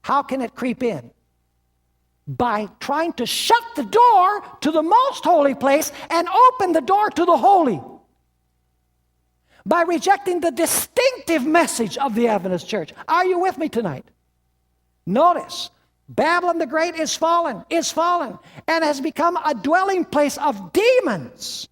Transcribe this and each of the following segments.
How can it creep in? By trying to shut the door to the most holy place and open the door to the holy. By rejecting the distinctive message of the Adventist Church. Are you with me tonight? Notice, Babylon the Great is fallen, and has become a dwelling place of demons,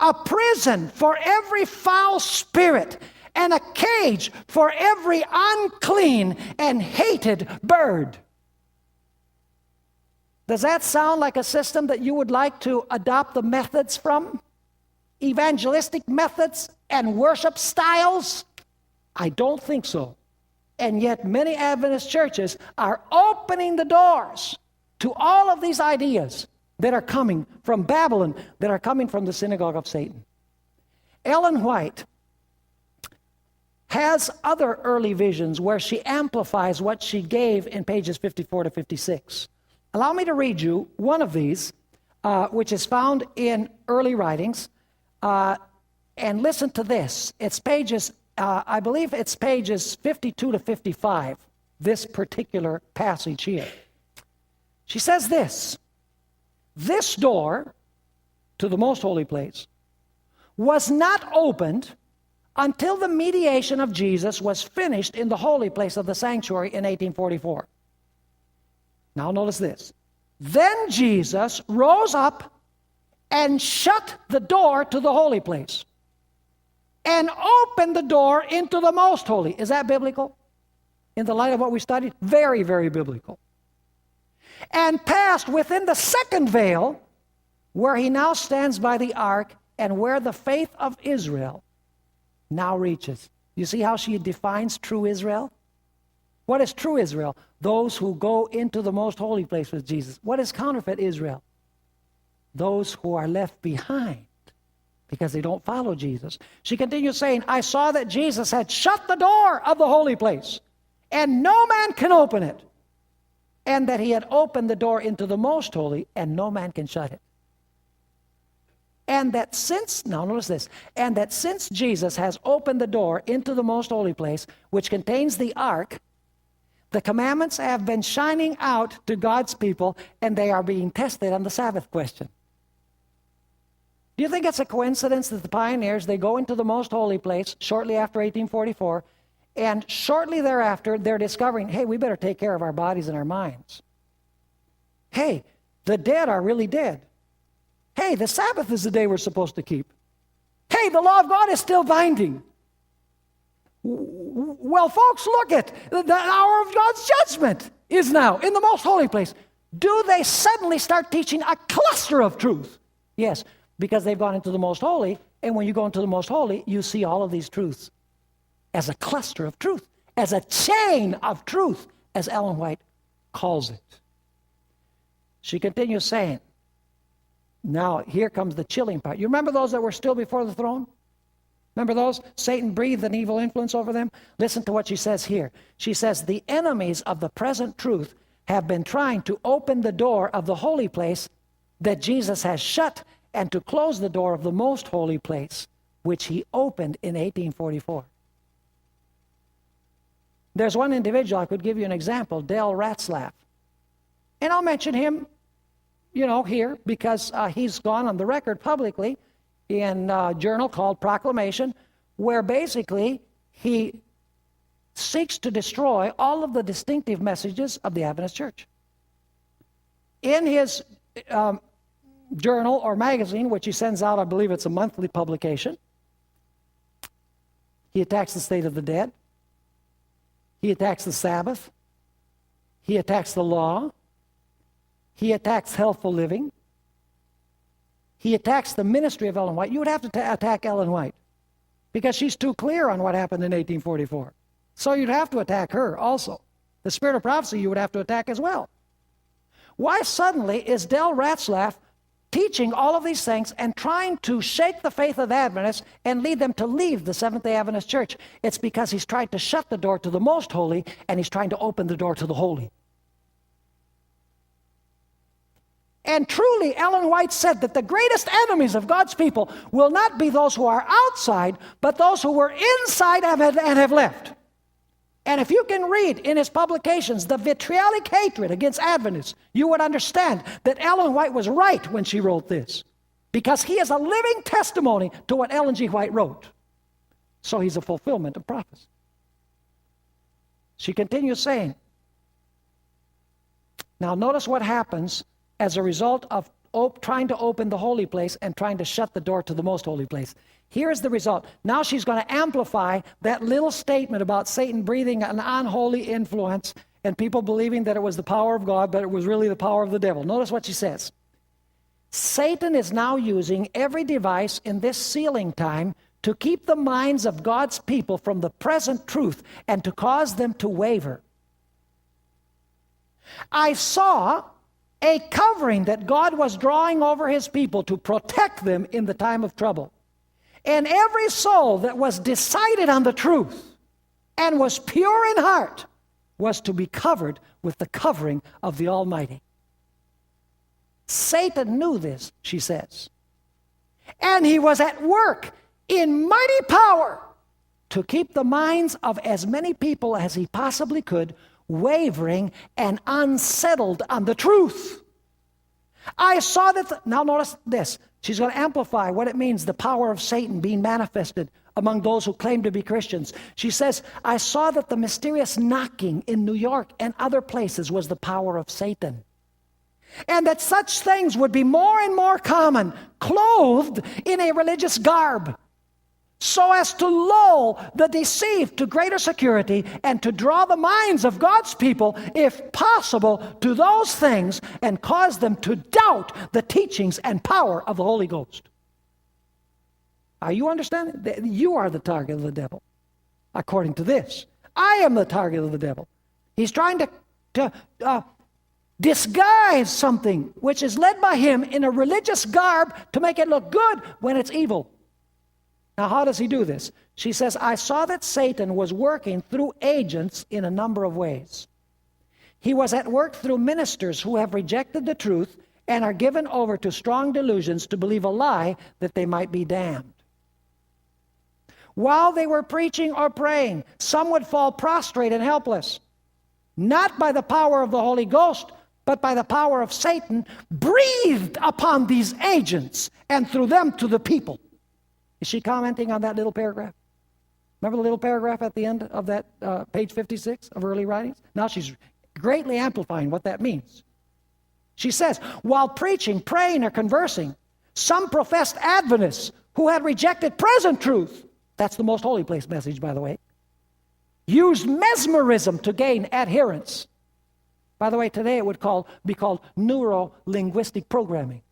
a prison for every foul spirit, and a cage for every unclean and hated bird. Does that sound like a system that you would like to adopt the methods from? Evangelistic methods and worship styles? I don't think so. And yet many Adventist churches are opening the doors to all of these ideas that are coming from Babylon, that are coming from the synagogue of Satan. Ellen White has other early visions where she amplifies what she gave in pages 54 to 56. Allow me to read you one of these, which is found in early writings. And listen to this. It's pages, I believe it's pages 52 to 55, this particular passage here. She says this: this door to the most holy place was not opened until the mediation of Jesus was finished in the holy place of the sanctuary in 1844. Now notice this. Then Jesus rose up and shut the door to the holy place and opened the door into the most holy. Is that biblical? In the light of what we studied? Very, very biblical. And passed within the second veil, where he now stands by the ark and where the faith of Israel now reaches. You see how she defines true Israel? What is true Israel? Those who go into the most holy place with Jesus. What is counterfeit Israel? Those who are left behind because they don't follow Jesus. She continues saying, I saw that Jesus had shut the door of the holy place, and no man can open it. And that he had opened the door into the most holy, and no man can shut it. And that since, now notice this, and that since Jesus has opened the door into the most holy place, which contains the ark, the commandments have been shining out to God's people, and they are being tested on the Sabbath question. Do you think it's a coincidence that the pioneers, they go into the most holy place shortly after 1844, and shortly thereafter, they're discovering, hey, we better take care of our bodies and our minds. Hey, the dead are really dead. Hey, the Sabbath is the day we're supposed to keep. Hey, the law of God is still binding. Well, folks, look at the hour of God's judgment is now in the most holy place. Do they suddenly start teaching a cluster of truth? Yes, because they've gone into the most holy, and when you go into the most holy, you see all of these truths as a cluster of truth, as a chain of truth, as Ellen White calls it. She continues saying, now here comes the chilling part. You remember those that were still before the throne? Remember those? Satan breathed an evil influence over them. Listen to what she says here. She says, the enemies of the present truth have been trying to open the door of the holy place that Jesus has shut, and to close the door of the most holy place, which he opened in 1844. There's one individual, I could give you an example, Dale Ratzlaff. And I'll mention him, here, because he's gone on the record publicly in a journal called Proclamation, where basically he seeks to destroy all of the distinctive messages of the Adventist Church. In his journal or magazine, which he sends out, I believe it's a monthly publication, he attacks the state of the dead. He attacks the Sabbath. He attacks the law. He attacks healthful living. He attacks the ministry of Ellen White. You would have to attack Ellen White because she's too clear on what happened in 1844. So you'd have to attack her also. The spirit of prophecy you would have to attack as well. Why suddenly is Dale Ratzlaff teaching all of these things and trying to shake the faith of the Adventists and lead them to leave the Seventh-day Adventist Church? It's because he's tried to shut the door to the most holy, and he's trying to open the door to the holy. And truly, Ellen White said that the greatest enemies of God's people will not be those who are outside, but those who were inside and have left. And if you can read in his publications the vitriolic hatred against Adventists, you would understand that Ellen White was right when she wrote this, because he is a living testimony to what Ellen G. White wrote. So he's a fulfillment of prophecy. She continues saying, now notice what happens as a result of trying to open the holy place and trying to shut the door to the most holy place. Here's the result. Now she's going to amplify that little statement about Satan breathing an unholy influence and people believing that it was the power of God, but it was really the power of the devil. Notice what she says. Satan is now using every device in this sealing time to keep the minds of God's people from the present truth and to cause them to waver. I saw a covering that God was drawing over his people to protect them in the time of trouble. And every soul that was decided on the truth and was pure in heart was to be covered with the covering of the Almighty. Satan knew this, she says. And he was at work in mighty power to keep the minds of as many people as he possibly could wavering and unsettled on the truth. I saw that, now notice this, she's going to amplify what it means, the power of Satan being manifested among those who claim to be Christians. She says, I saw that the mysterious knocking in New York and other places was the power of Satan. And that such things would be more and more common, clothed in a religious garb, so as to lull the deceived to greater security and to draw the minds of God's people, if possible, to those things and cause them to doubt the teachings and power of the Holy Ghost. Are you understanding? You are the target of the devil, according to this. I am the target of the devil. He's trying to disguise something which is led by him in a religious garb to make it look good when it's evil. Now, how does he do this? She says, I saw that Satan was working through agents in a number of ways. He was at work through ministers who have rejected the truth and are given over to strong delusions to believe a lie that they might be damned. While they were preaching or praying, some would fall prostrate and helpless, not by the power of the Holy Ghost, but by the power of Satan, breathed upon these agents and through them to the people. Is she commenting on that little paragraph? Remember the little paragraph at the end of that page 56 of early writings? Now she's greatly amplifying what that means. She says, while preaching, praying, or conversing, some professed Adventists who had rejected present truth, that's the most holy place message, by the way, used mesmerism to gain adherents. By the way, today it would be called neuro-linguistic programming.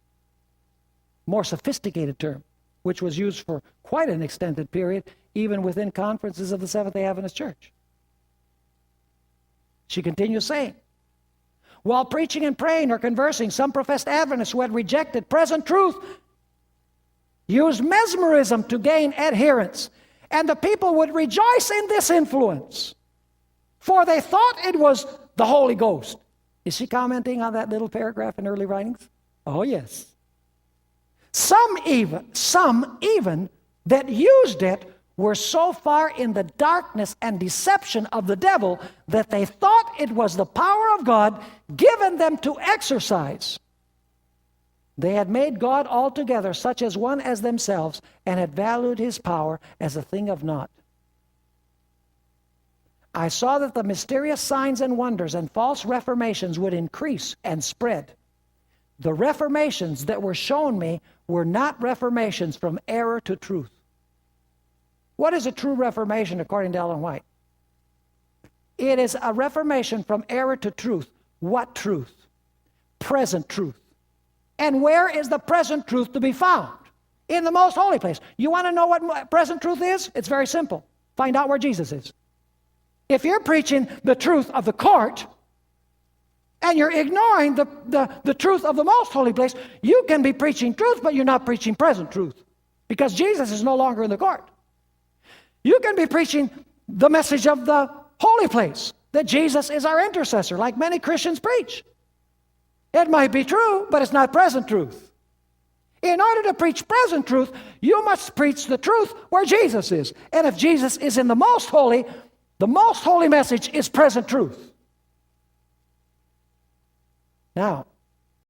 More sophisticated term, which was used for quite an extended period, even within conferences of the Seventh-day Adventist Church. She continues saying, while preaching and praying or conversing, some professed Adventists who had rejected present truth used mesmerism to gain adherents, and the people would rejoice in this influence, for they thought it was the Holy Ghost. Is she commenting on that little paragraph in early writings? Oh, yes. Some even that used it were so far in the darkness and deception of the devil that they thought it was the power of God given them to exercise. They had made God altogether such as one as themselves, and had valued his power as a thing of naught. I saw that the mysterious signs and wonders and false reformations would increase and spread. The reformations that were shown me were not reformations from error to truth. What is a true reformation according to Ellen White? It is a reformation from error to truth. What truth? Present truth. And where is the present truth to be found? In the most holy place. You want to know what present truth is? It's very simple. Find out where Jesus is. If you're preaching the truth of the court, and you're ignoring the truth of the most holy place, you can be preaching truth, but you're not preaching present truth, because Jesus is no longer in the court. You can be preaching the message of the holy place, that Jesus is our intercessor, like many Christians preach. It might be true, but it's not present truth. In order to preach present truth, you must preach the truth where Jesus is. And if Jesus is in the most holy, The most holy message is present truth. Now,